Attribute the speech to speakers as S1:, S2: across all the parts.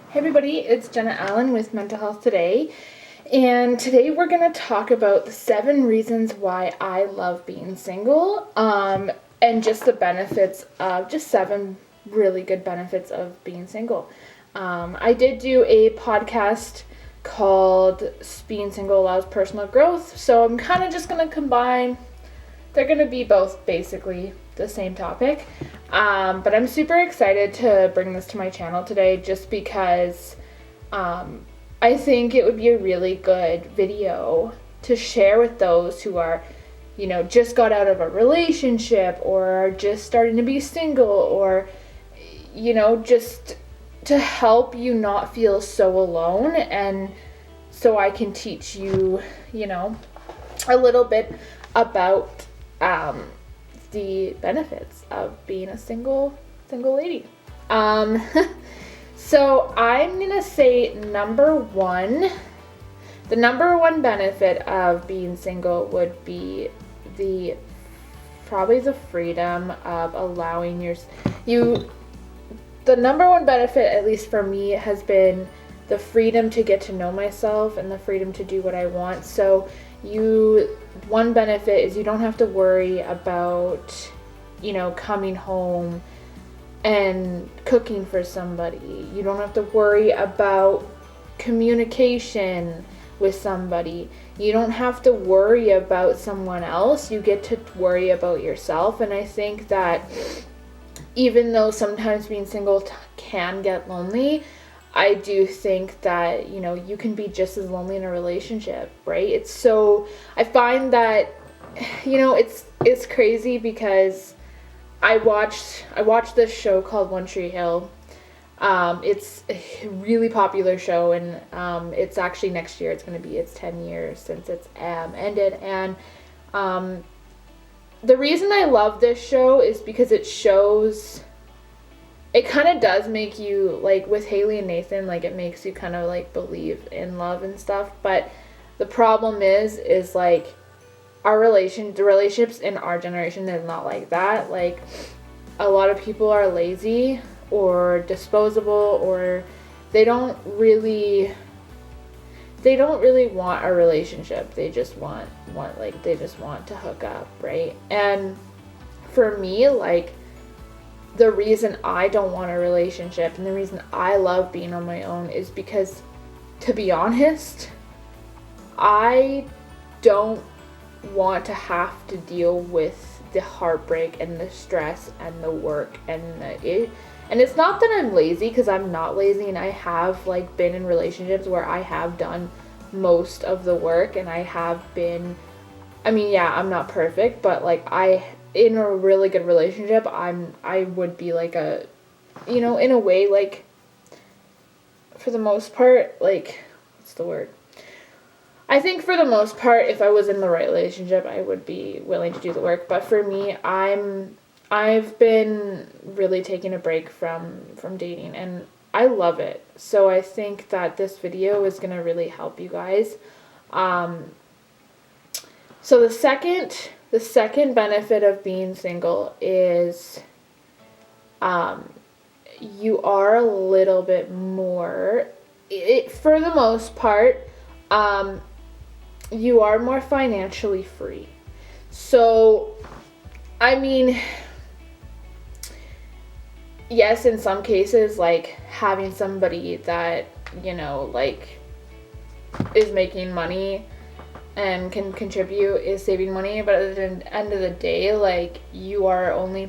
S1: Hey everybody, it's Jenna Allen with Mental Health Today, and today we're going to talk about the 7 reasons why I love being single, and just the benefits of, just 7 really good benefits of being single. I did do a podcast called Being Single Allows Personal Growth, so I'm kind of just going to combine. They're going to be both basically the same topic. But I'm super excited to bring this to my channel today just because I think it would be a really good video to share with those who are, just got out of a relationship or are just starting to be single or, just to help you not feel so alone. And so I can teach you, a little bit about the benefits of being a single lady. So I'm gonna say the number one benefit of being single would be probably the freedom of allowing the number one benefit, at least for me, has been the freedom to get to know myself and the freedom to do what I want. So one benefit is you don't have to worry about, coming home and cooking for somebody. You don't have to worry about communication with somebody. You don't have to worry about someone else. You get to worry about yourself. And I think that even though sometimes being single can get lonely, I do think that, you can be just as lonely in a relationship, right? I find that, it's crazy because I watched this show called One Tree Hill. It's a really popular show, and it's actually next year. It's 10 years since it's ended. And the reason I love this show is because it kind of does make you, like with Haley and Nathan, like it makes you kind of like believe in love and stuff. But the problem is like the relationships in our generation is not like that. Like a lot of people are lazy or disposable, or they don't really want a relationship. They just want to hook up, right? And for me, like, the reason I don't want a relationship and the reason I love being on my own is because, to be honest, I don't want to have to deal with the heartbreak and the stress and the work and it's not that I'm lazy, because I'm not lazy, and I have been in relationships where I have done most of the work, and I have been, I'm not perfect, but in a really good relationship, I would be in a way, for the most part, what's the word? I think for the most part, if I was in the right relationship, I would be willing to do the work. But for me, I've been really taking a break from dating, and I love it. So I think that this video is going to really help you guys. So the second benefit of being single is you are a little bit more, for the most part, you are more financially free. So, yes, in some cases, having somebody that, is making money and can contribute is saving money, but at the end of the day, you are only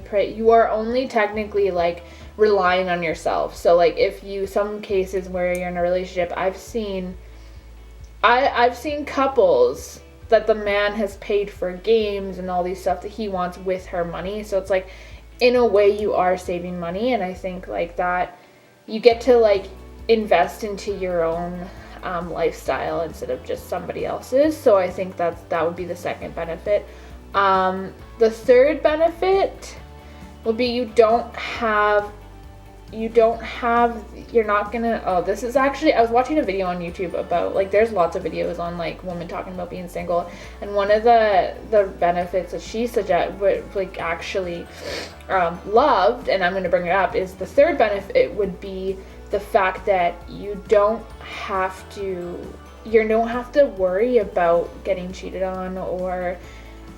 S1: technically relying on yourself. So some cases where you're in a relationship, I've seen couples that the man has paid for games and all these stuff that he wants with her money. So it's in a way you are saving money, and I think that you get to invest into your own lifestyle instead of just somebody else's. So I think that would be the second benefit. The third benefit would be you're not gonna, this is actually, I was watching a video on YouTube about, there's lots of videos on, women talking about being single, and one of the benefits that she actually loved, and I'm gonna bring it up, is the third benefit would be the fact that you don't have to worry about getting cheated on, or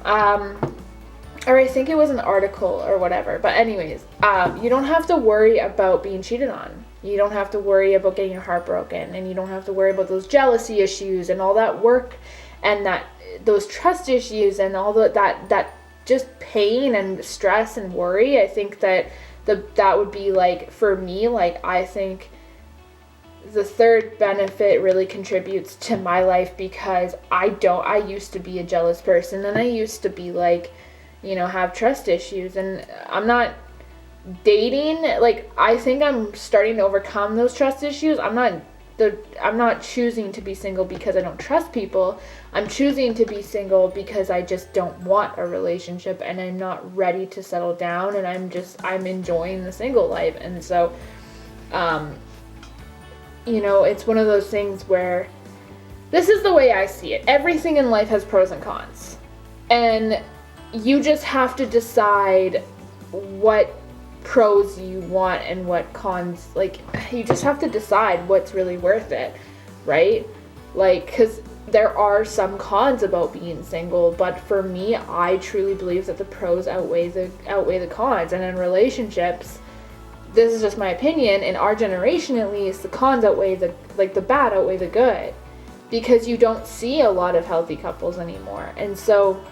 S1: I think it was an article or whatever, but anyways, you don't have to worry about being cheated on. You don't have to worry about getting your heart broken, and you don't have to worry about those jealousy issues and all that work, and those trust issues and all that just pain and stress and worry. I think that would be like, for me, like, I think the third benefit really contributes to my life, because I used to be a jealous person, and I used to be like, have trust issues, and I'm not dating, like, I think I'm starting to overcome those trust issues. I'm not choosing to be single because I don't trust people. I'm choosing to be single because I just don't want a relationship, and I'm not ready to settle down, and I'm enjoying the single life. And so, it's one of those things where, this is the way I see it. Everything in life has pros and cons. And you just have to decide what pros you want and what cons, like, you just have to decide what's really worth it, right? Like, because there are some cons about being single, but for me, I truly believe that the pros outweigh the cons. And in relationships, this is just my opinion, in our generation at least, the cons outweigh the bad outweigh the good, because you don't see a lot of healthy couples anymore. And so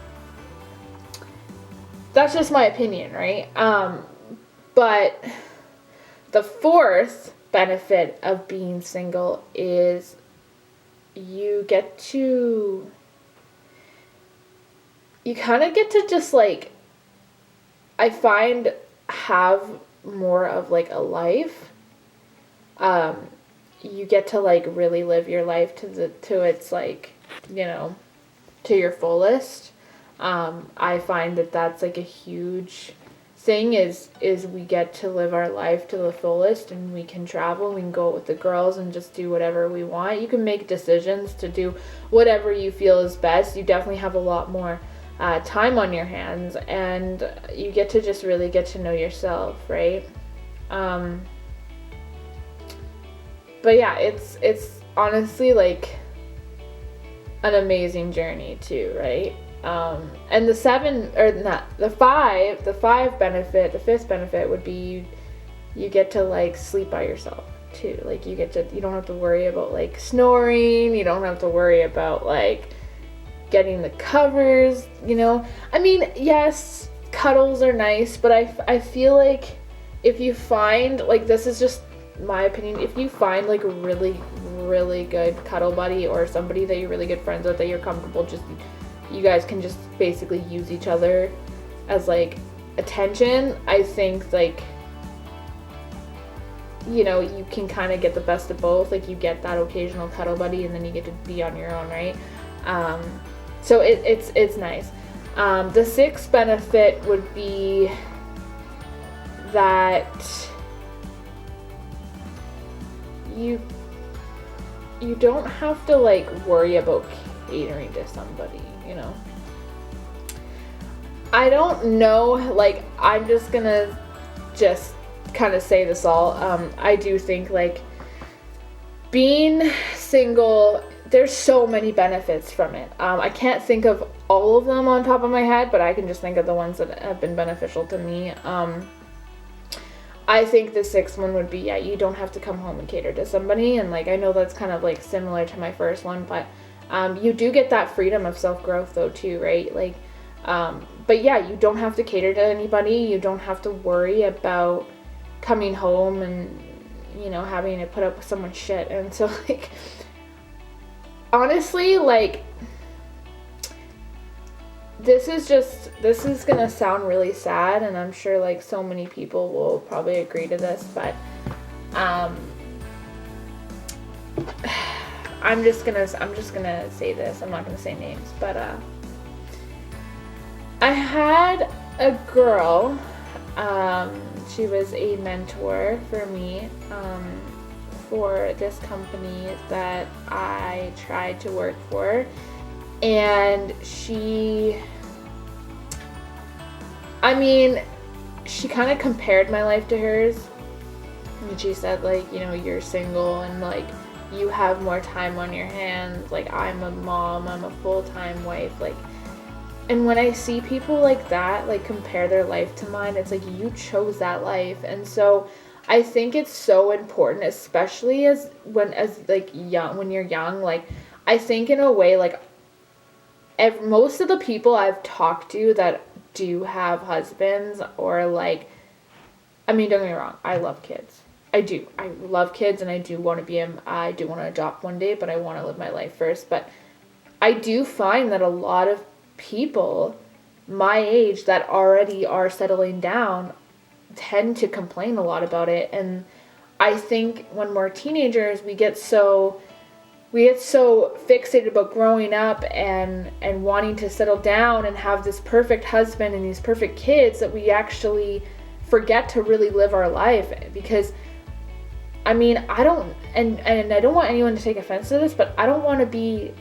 S1: that's just my opinion, right? But the fourth benefit of being single is you kind of get to just, like, I find, have more of, like, a life. You get to, like, really live your life to its, like, to your fullest. I find that that's, like, a huge thing, is we get to live our life to the fullest, and we can travel, we can go with the girls and just do whatever we want. You can make decisions to do whatever you feel is best. You definitely have a lot more time on your hands, and you get to just really get to know yourself, right? But yeah, it's honestly, like, an amazing journey too, right? And the fifth benefit would be you get to, like, sleep by yourself too. Like, you don't have to worry about, like, snoring. You don't have to worry about, like, getting the covers, I mean, yes, cuddles are nice, but I feel like if you find, like, this is just my opinion, if you find, like, a really, really good cuddle buddy, or somebody that you're really good friends with, that you're comfortable, just, you guys can just basically use each other as, like, attention, I think, like, you can kind of get the best of both. Like, you get that occasional cuddle buddy, and then you get to be on your own, right? So it's nice. The sixth benefit would be that you don't have to, like, worry about catering to somebody, I don't know, like, I'm just gonna kind of say this all. I do think, like, being single, there's so many benefits from it. I can't think of all of them on top of my head, but I can just think of the ones that have been beneficial to me. I think the sixth one would be, you don't have to come home and cater to somebody. And, like, I know that's kind of, like, similar to my first one, but you do get that freedom of self-growth though too, right? Like, but yeah, you don't have to cater to anybody. You don't have to worry about coming home and, having to put up with someone's shit. And so, like, honestly, like, this is gonna sound really sad, and I'm sure, like, so many people will probably agree to this, but I'm just gonna say this. I'm not gonna say names, but I had a girl. She was a mentor for me for this company that I tried to work for, and she kind of compared my life to hers, And she said, like, you know, you're single and, like, you have more time on your hands. Like, I'm a mom, I'm a full-time wife. Like, and when I see people like that, like, compare their life to mine, it's like, you chose that life. And so I think it's so important, especially as like, young, when you're young. Like, I think in a way, like, most of the people I've talked to that do have husbands, or, like, I mean, don't get me wrong, I love kids. I do. I love kids, and I do want to adopt one day, but I want to live my life first. But I do find that a lot of people my age that already are settling down tend to complain a lot about it. And I think when we're teenagers, we get so fixated about growing up and wanting to settle down and have this perfect husband and these perfect kids that we actually forget to really live our life. Because I mean, I don't want anyone to take offense to this, but I don't want to be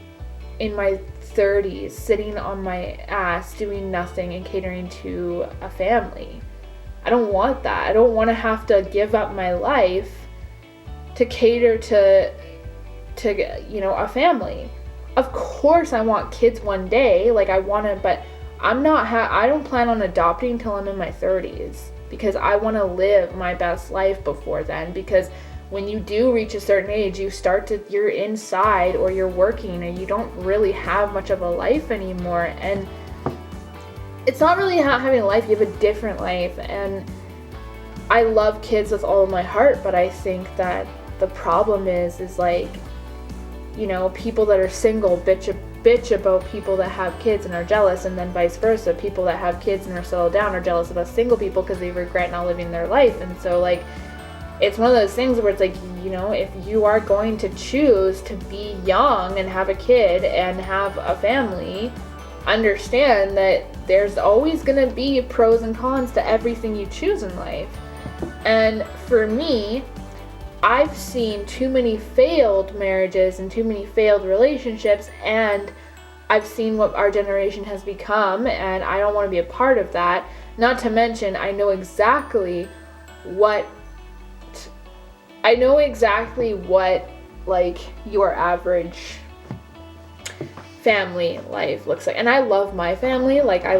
S1: in my 30s sitting on my ass doing nothing and catering to a family. I don't want that. I don't want to have to give up my life to cater to you know, a family. Of course I want kids one day, like, I want to, but I don't plan on adopting until I'm in my 30s, because I want to live my best life before then. Because when you do reach a certain age, you're inside, or you're working, and you don't really have much of a life anymore. And it's not really having a life, you have a different life. And I love kids with all of my heart, but I think that the problem is like, you know, people that are single bitch about people that have kids and are jealous, and then vice versa. People that have kids and are settled down are jealous of us single people because they regret not living their life. And so, like, it's one of those things where it's like, you know, if you are going to choose to be young and have a kid and have a family, understand that there's always going to be pros and cons to everything you choose in life. And for me, I've seen too many failed marriages and too many failed relationships, and I've seen what our generation has become, and I don't want to be a part of that. Not to mention, I know exactly what like, your average family life looks like. And I love my family. Like, I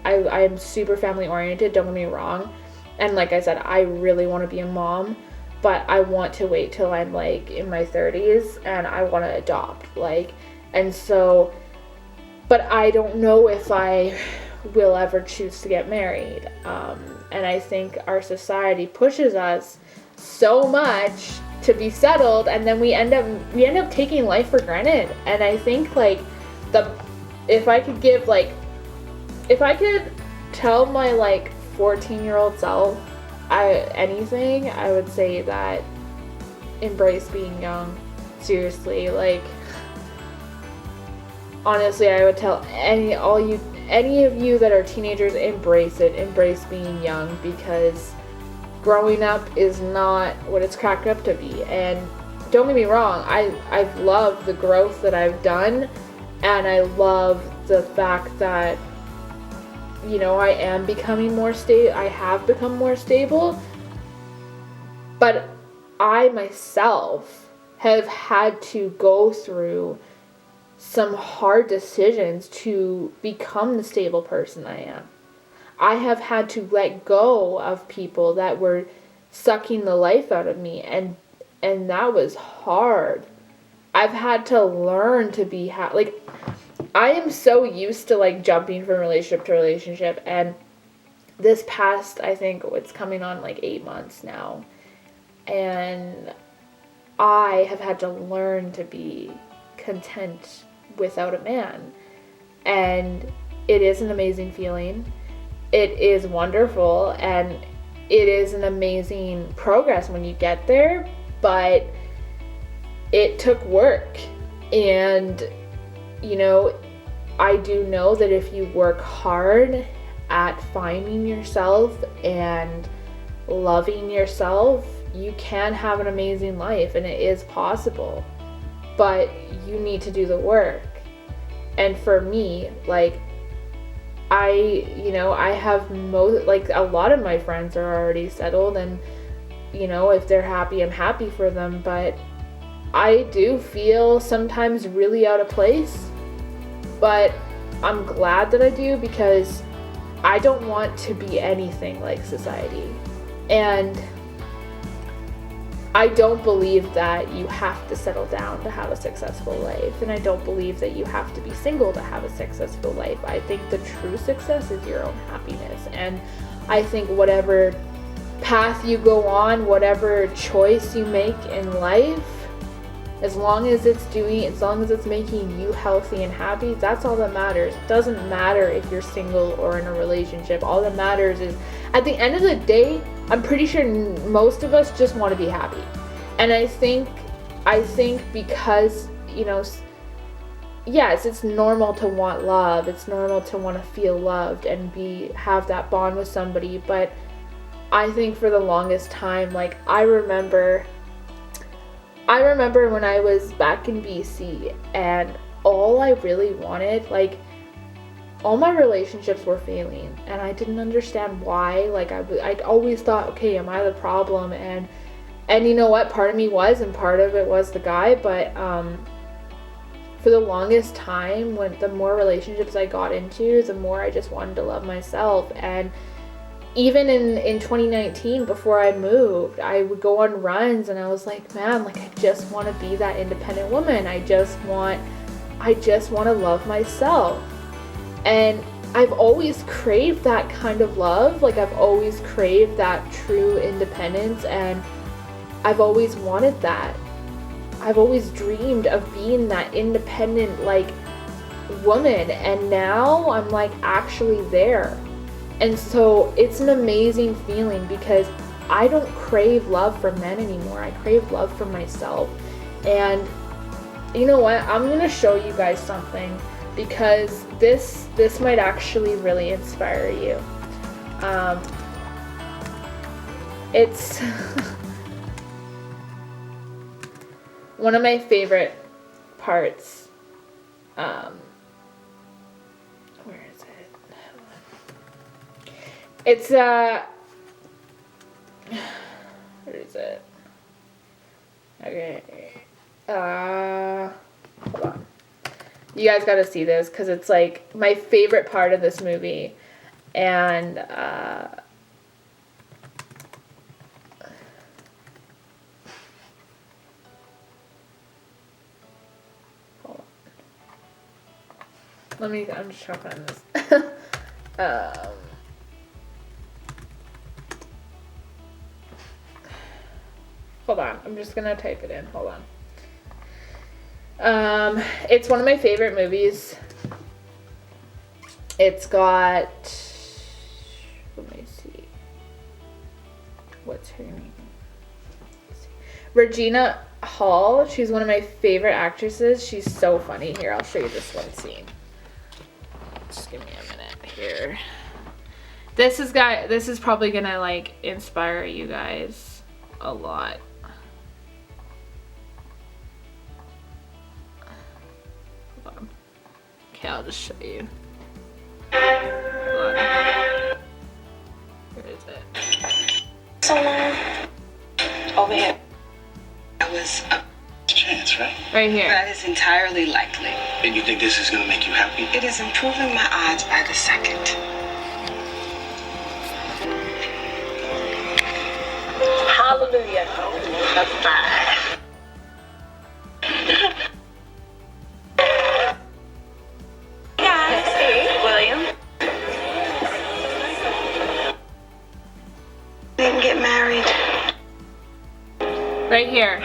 S1: am super family oriented, don't get me wrong. And like I said, I really want to be a mom, but I want to wait till I'm, like, in my 30s, and I want to adopt, like. And so, but I don't know if I will ever choose to get married. And I think our society pushes us so much to be settled, and then we end up taking life for granted. And I think, like, if I could tell my, like, 14-year-old self anything, I would say that embrace being young. Seriously, like, honestly, I would tell any of you that are teenagers, embrace it. Embrace being young, because growing up is not what it's cracked up to be. And don't get me wrong, I've loved the growth that I've done, and I love the fact that, you know, I am becoming more stable. I have become more stable, but I myself have had to go through some hard decisions to become the stable person I am. I have had to let go of people that were sucking the life out of me, and that was hard. I've had to learn to be like, I am so used to, like, jumping from relationship to relationship, and this past, I think it's coming on, like, 8 months now, and I have had to learn to be content without a man. And it is an amazing feeling. It is wonderful, and it is an amazing progress when you get there, but it took work. And, you know, I do know that if you work hard at finding yourself and loving yourself, you can have an amazing life, and it is possible, but you need to do the work. And for me, like, I have a lot of my friends are already settled, and you know, if they're happy, I'm happy for them, but I do feel sometimes really out of place, but I'm glad that I do, because I don't want to be anything like society. And I don't believe that you have to settle down to have a successful life, and I don't believe that you have to be single to have a successful life. I think the true success is your own happiness, and I think whatever path you go on, whatever choice you make in life, as long as it's making you healthy and happy, that's all that matters. It doesn't matter if you're single or in a relationship. All that matters is, at the end of the day, I'm pretty sure most of us just want to be happy. And I think because, you know, yes, it's normal to want love. It's normal to want to feel loved and have that bond with somebody. But I think for the longest time, like, I remember when I was back in BC, and all I really wanted, like, all my relationships were failing, and I didn't understand why. Like, I'd always thought, okay, am I the problem? And you know what? Part of me was, and part of it was the guy. But for the longest time, the more relationships I got into, the more I just wanted to love myself. And even in 2019, before I moved, I would go on runs, and I was like, man, like, I just want to be that independent woman. I just want to love myself. And I've always craved that kind of love. Like, I've always craved that true independence, and I've always wanted that. I've always dreamed of being that independent, like, woman, and now I'm, like, actually there. And so it's an amazing feeling, because I don't crave love from men anymore. I crave love from myself. And you know what? I'm going to show you guys something, because this might actually really inspire you. It's one of my favorite parts. Where is it? It's where is it? Okay. Hold on. You guys gotta see this, because it's like my favorite part of this movie. And hold on. I'm just trying to find this. Hold on, I'm just gonna type it in. Hold on. It's one of my favorite movies. It's got, let me see, what's her name? Regina Hall. She's one of my favorite actresses. She's so funny. Here, I'll show you this one scene. Just give me a minute here. This is probably gonna, like, inspire you guys a lot. Okay, I'll just show you. Hold on. Where is it?
S2: So long. Over here. That was a chance, right?
S1: Right here.
S2: That is entirely likely.
S3: And you think this is gonna make you happy?
S2: It is improving my odds by the second. Hallelujah. That's fine. Get married.
S1: Right here.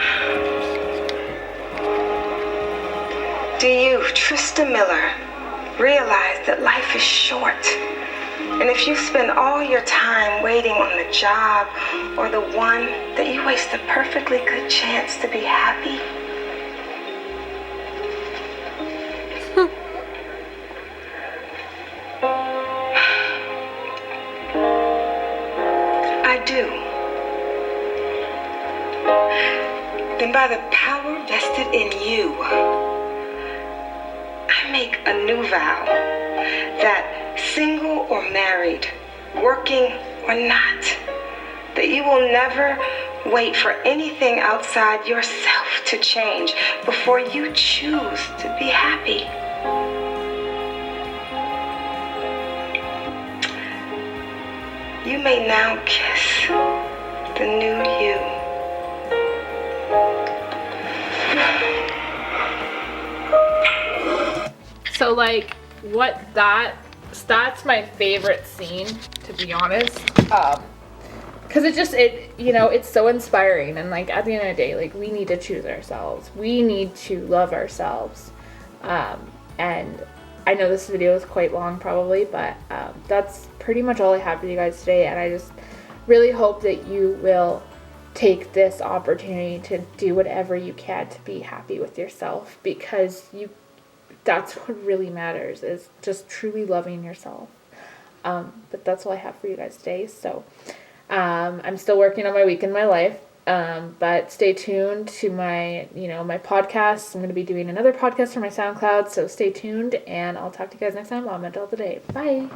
S2: Do you, Trista Miller, realize that life is short? And if you spend all your time waiting on the job or the one, that you waste a perfectly good chance to be happy? I do. Then by the power vested in you, I make a new vow that single or married, working or not, that you will never wait for anything outside yourself to change before you choose to be happy. You may now kiss the new you.
S1: So like that's my favorite scene, to be honest. Because it's so inspiring, and like at the end of the day, like we need to choose ourselves. We need to love ourselves. And I know this video is quite long probably, but that's pretty much all I have for you guys today, and I just really hope that you will take this opportunity to do whatever you can to be happy with yourself, because that's what really matters, is just truly loving yourself. But that's all I have for you guys today. So I'm still working on my week in my life. But stay tuned to my podcast. I'm going to be doing another podcast for my SoundCloud, so stay tuned, and I'll talk to you guys next time on Mental Health Today. Bye.